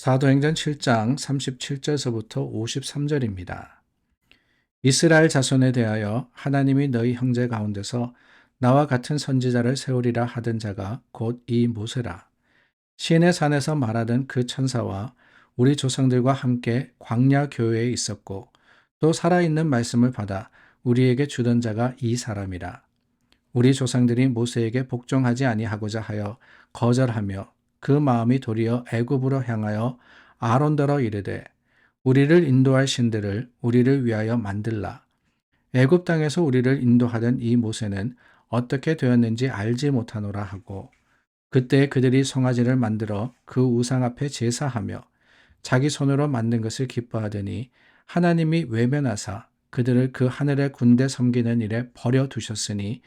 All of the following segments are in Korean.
사도행전 7장 37절서부터 53절입니다. 이스라엘 자손에 대하여 하나님이 너희 형제 가운데서 나와 같은 선지자를 세우리라 하던 자가 곧 이 모세라. 시내 산에서 말하던 그 천사와 우리 조상들과 함께 광야 교회에 있었고 또 살아있는 말씀을 받아 우리에게 주던 자가 이 사람이라. 우리 조상들이 모세에게 복종하지 아니하고자 하여 거절하며 그 마음이 도리어 애굽으로 향하여 아론더러 이르되 우리를 인도할 신들을 우리를 위하여 만들라. 애굽 땅에서 우리를 인도하던 이 모세는 어떻게 되었는지 알지 못하노라 하고 그때 그들이 송아지를 만들어 그 우상 앞에 제사하며 자기 손으로 만든 것을 기뻐하더니 하나님이 외면하사 그들을 그 하늘의 군대 섬기는 일에 버려 두셨으니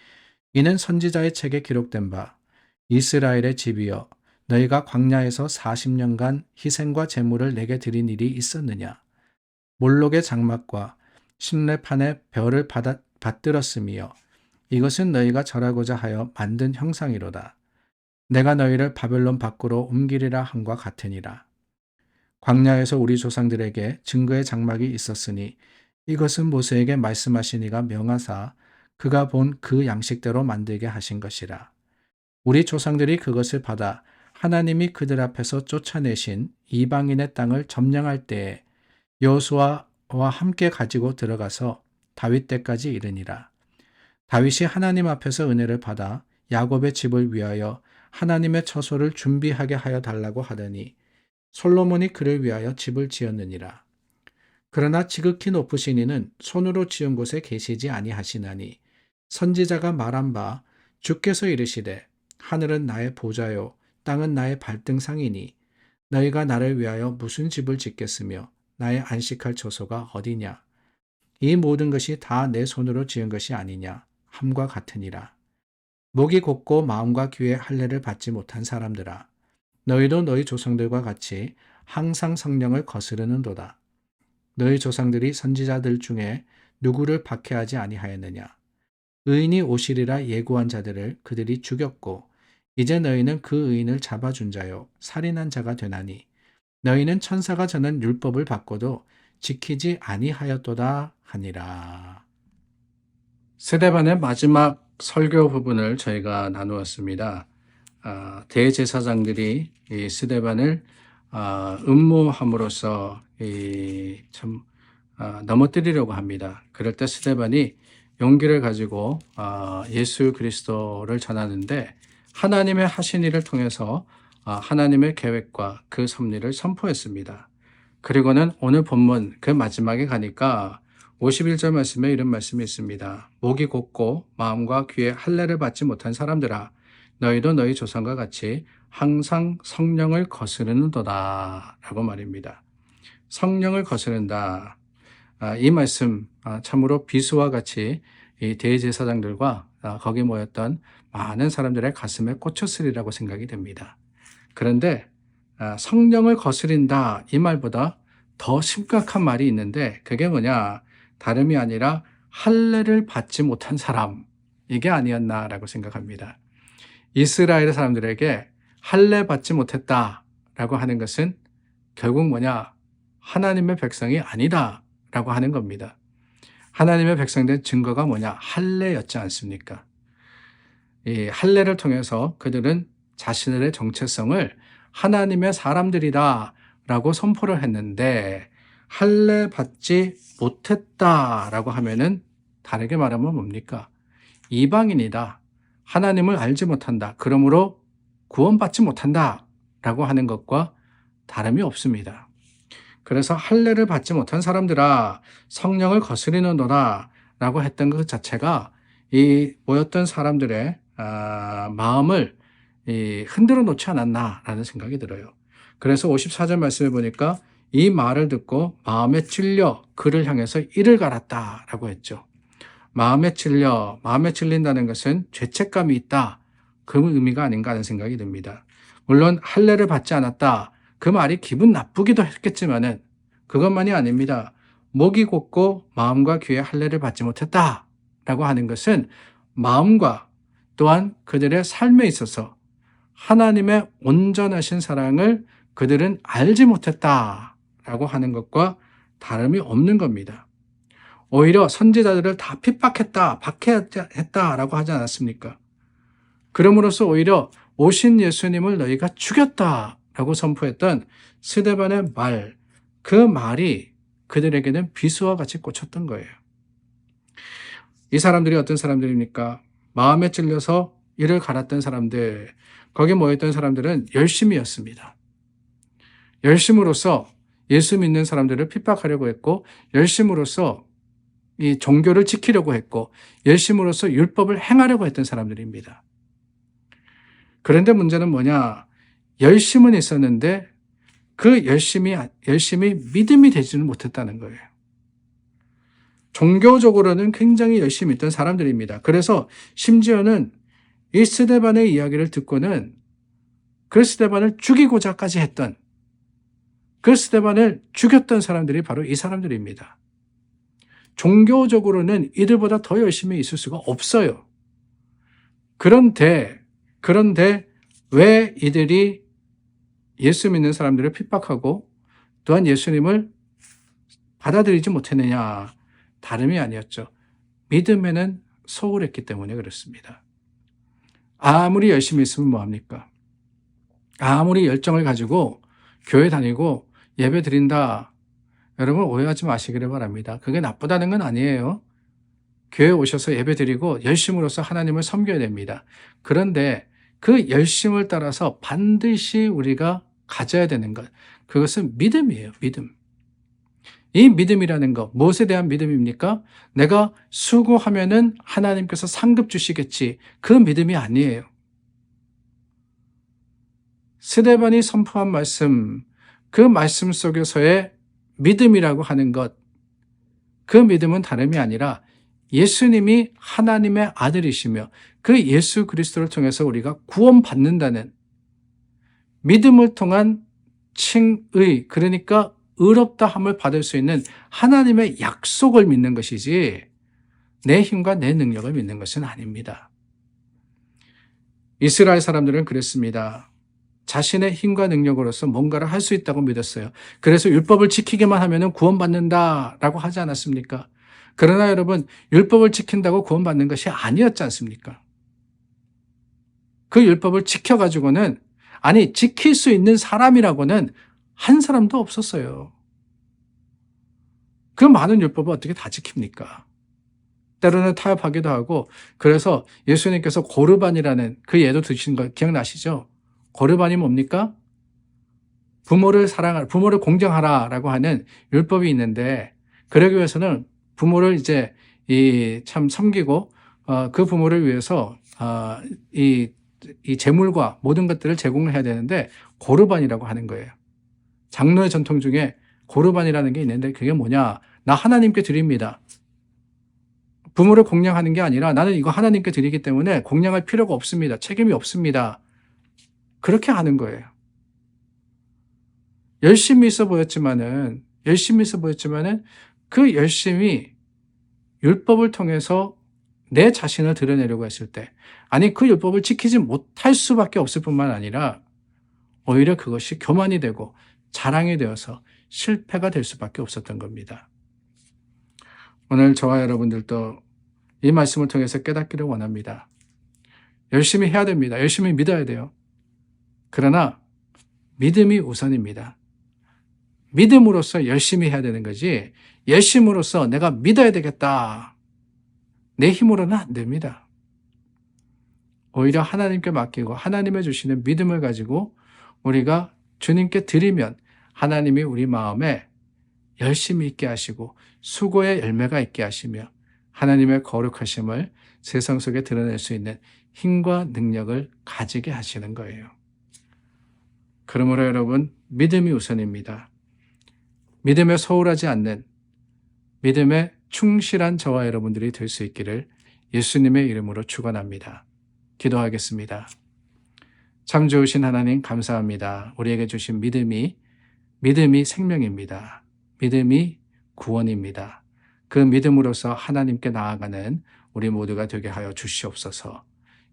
이는 선지자의 책에 기록된 바 이스라엘의 집이여 너희가 광야에서 40년간 희생과 제물을 내게 드린 일이 있었느냐. 몰록의 장막과 신뢰판의 별을 받들었으며 이것은 너희가 절하고자 하여 만든 형상이로다. 내가 너희를 바벨론 밖으로 옮기리라 함과 같으니라. 광야에서 우리 조상들에게 증거의 장막이 있었으니 이것은 모세에게 말씀하신 이가 명하사 그가 본 그 양식대로 만들게 하신 것이라. 우리 조상들이 그것을 받아 하나님이 그들 앞에서 쫓아내신 이방인의 땅을 점령할 때에 여호수아와 함께 가지고 들어가서 다윗 때까지 이르니라. 다윗이 하나님 앞에서 은혜를 받아 야곱의 집을 위하여 하나님의 처소를 준비하게 하여 달라고 하더니 솔로몬이 그를 위하여 집을 지었느니라. 그러나 지극히 높으신 이는 손으로 지은 곳에 계시지 아니하시나니 선지자가 말한 바 주께서 이르시되 하늘은 나의 보좌요 땅은 나의 발등상이니 너희가 나를 위하여 무슨 집을 짓겠으며 나의 안식할 처소가 어디냐. 이 모든 것이 다 내 손으로 지은 것이 아니냐 함과 같으니라. 목이 곧고 마음과 귀에 할례를 받지 못한 사람들아 너희도 너희 조상들과 같이 항상 성령을 거스르는도다. 너희 조상들이 선지자들 중에 누구를 박해하지 아니하였느냐. 의인이 오시리라 예고한 자들을 그들이 죽였고 이제 너희는 그 의인을 잡아준 자요 살인한 자가 되나니 너희는 천사가 전한 율법을 받고도 지키지 아니하였도다 하니라. 스데반의 마지막 설교 부분을 저희가 나누었습니다. 대제사장들이 이 스데반을 음모함으로써 넘어뜨리려고 합니다. 그럴 때 스데반이 용기를 가지고 예수 그리스도를 전하는데 하나님의 하신 일을 통해서 하나님의 계획과 그 섭리를 선포했습니다. 그리고는 오늘 본문 그 마지막에 가니까 51절 말씀에 이런 말씀이 있습니다. 목이 곧고 마음과 귀에 할례를 받지 못한 사람들아 너희도 너희 조상과 같이 항상 성령을 거스르는도다 라고 말입니다. 성령을 거스른다. 이 말씀 참으로 비수와 같이 이 대제사장들과 거기 모였던 많은 사람들의 가슴에 꽂혔으리라고 생각이 됩니다. 그런데 성령을 거스린다 이 말보다 더 심각한 말이 있는데 그게 뭐냐 다름이 아니라 할례를 받지 못한 사람 이게 아니었나라고 생각합니다. 이스라엘 사람들에게 할례 받지 못했다라고 하는 것은 결국 뭐냐 하나님의 백성이 아니다라고 하는 겁니다. 하나님의 백성된 증거가 뭐냐 할례였지 않습니까? 이 할례를 통해서 그들은 자신들의 정체성을 하나님의 사람들이다 라고 선포를 했는데 할례 받지 못했다라고 하면은 다르게 말하면 뭡니까? 이방인이다. 하나님을 알지 못한다. 그러므로 구원받지 못한다 라고 하는 것과 다름이 없습니다. 그래서 할례를 받지 못한 사람들아 성령을 거스리는도다 라고 했던 것 자체가 이 모였던 사람들의 마음을 흔들어 놓지 않았나라는 생각이 들어요. 그래서 54절 말씀을 보니까 이 말을 듣고 마음에 찔려 그를 향해서 이를 갈았다라고 했죠. 마음에 찔린다는 것은 죄책감이 있다. 그 의미가 아닌가 하는 생각이 듭니다. 물론 할례를 받지 않았다. 그 말이 기분 나쁘기도 했겠지만은 그것만이 아닙니다. 목이 곧고 마음과 귀에 할례를 받지 못했다라고 하는 것은 마음과 또한 그들의 삶에 있어서 하나님의 온전하신 사랑을 그들은 알지 못했다라고 하는 것과 다름이 없는 겁니다. 오히려 선지자들을 다 핍박했다, 박해했다라고 하지 않았습니까? 그럼으로써 오히려 오신 예수님을 너희가 죽였다라고 선포했던 스데반의 말, 그 말이 그들에게는 비수와 같이 꽂혔던 거예요. 이 사람들이 어떤 사람들입니까? 마음에 찔려서 이를 갈았던 사람들, 거기에 모였던 사람들은 열심이었습니다. 열심으로써 예수 믿는 사람들을 핍박하려고 했고, 열심으로써 이 종교를 지키려고 했고, 열심으로써 율법을 행하려고 했던 사람들입니다. 그런데 문제는 뭐냐? 열심은 있었는데 그 열심이 믿음이 되지는 못했다는 거예요. 종교적으로는 굉장히 열심히 있던 사람들입니다. 그래서 심지어는 이 스데반의 이야기를 듣고는 그 스데반을 죽이고자까지 했던, 그 스데반을 죽였던 사람들이 바로 이 사람들입니다. 종교적으로는 이들보다 더 열심히 있을 수가 없어요. 그런데 왜 이들이 예수 믿는 사람들을 핍박하고 또한 예수님을 받아들이지 못했느냐? 다름이 아니었죠. 믿음에는 소홀했기 때문에 그렇습니다. 아무리 열심히 있으면 뭐합니까? 아무리 열정을 가지고 교회 다니고 예배 드린다. 여러분 오해하지 마시기를 바랍니다. 그게 나쁘다는 건 아니에요. 교회에 오셔서 예배 드리고 열심으로써 하나님을 섬겨야 됩니다. 그런데 그 열심을 따라서 반드시 우리가 가져야 되는 것, 그것은 믿음이에요. 믿음. 이 믿음이라는 것, 무엇에 대한 믿음입니까? 내가 수고하면은 하나님께서 상급 주시겠지. 그 믿음이 아니에요. 스데반이 선포한 말씀, 그 말씀 속에서의 믿음이라고 하는 것, 그 믿음은 다름이 아니라 예수님이 하나님의 아들이시며 그 예수 그리스도를 통해서 우리가 구원받는다는 믿음을 통한 칭의, 그러니까 의롭다함을 받을 수 있는 하나님의 약속을 믿는 것이지 내 힘과 내 능력을 믿는 것은 아닙니다. 이스라엘 사람들은 그랬습니다. 자신의 힘과 능력으로서 뭔가를 할 수 있다고 믿었어요. 그래서 율법을 지키기만 하면 구원받는다라고 하지 않았습니까? 그러나 여러분, 율법을 지킨다고 구원받는 것이 아니었지 않습니까? 그 율법을 지켜가지고는, 아니, 지킬 수 있는 사람이라고는 한 사람도 없었어요. 그 많은 율법을 어떻게 다 지킵니까? 때로는 타협하기도 하고, 그래서 예수님께서 고르반이라는 그 예도 드신 거 기억나시죠? 고르반이 뭡니까? 부모를 공경하라라고 하는 율법이 있는데, 그러기 위해서는 부모를 이제 참 섬기고, 그 부모를 위해서 이 재물과 모든 것들을 제공을 해야 되는데 고르반이라고 하는 거예요. 장로의 전통 중에 고르반이라는 게 있는데 그게 뭐냐? 나 하나님께 드립니다. 부모를 공양하는 게 아니라 나는 이거 하나님께 드리기 때문에 공양할 필요가 없습니다. 책임이 없습니다. 그렇게 하는 거예요. 열심히 있어 보였지만은 그 열심이 율법을 통해서 내 자신을 드러내려고 했을 때, 아니 그 율법을 지키지 못할 수밖에 없을 뿐만 아니라 오히려 그것이 교만이 되고 자랑이 되어서 실패가 될 수밖에 없었던 겁니다. 오늘 저와 여러분들도 이 말씀을 통해서 깨닫기를 원합니다. 열심히 해야 됩니다. 열심히 믿어야 돼요. 그러나 믿음이 우선입니다. 믿음으로써 열심히 해야 되는 거지, 열심으로써 내가 믿어야 되겠다, 내 힘으로는 안 됩니다. 오히려 하나님께 맡기고 하나님의 주시는 믿음을 가지고 우리가 주님께 드리면 하나님이 우리 마음에 열심히 있게 하시고 수고의 열매가 있게 하시며 하나님의 거룩하심을 세상 속에 드러낼 수 있는 힘과 능력을 가지게 하시는 거예요. 그러므로 여러분, 믿음이 우선입니다. 믿음에 소홀하지 않는, 믿음에 충실한 저와 여러분들이 될 수 있기를 예수님의 이름으로 축원합니다. 기도하겠습니다. 참 좋으신 하나님 감사합니다. 우리에게 주신 믿음이 생명입니다. 믿음이 구원입니다. 그 믿음으로서 하나님께 나아가는 우리 모두가 되게 하여 주시옵소서.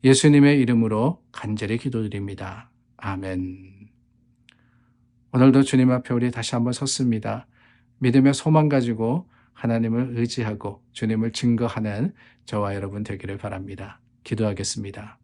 예수님의 이름으로 간절히 기도드립니다. 아멘. 오늘도 주님 앞에 우리 다시 한번 섰습니다. 믿음의 소망 가지고 하나님을 의지하고 주님을 증거하는 저와 여러분 되기를 바랍니다. 기도하겠습니다.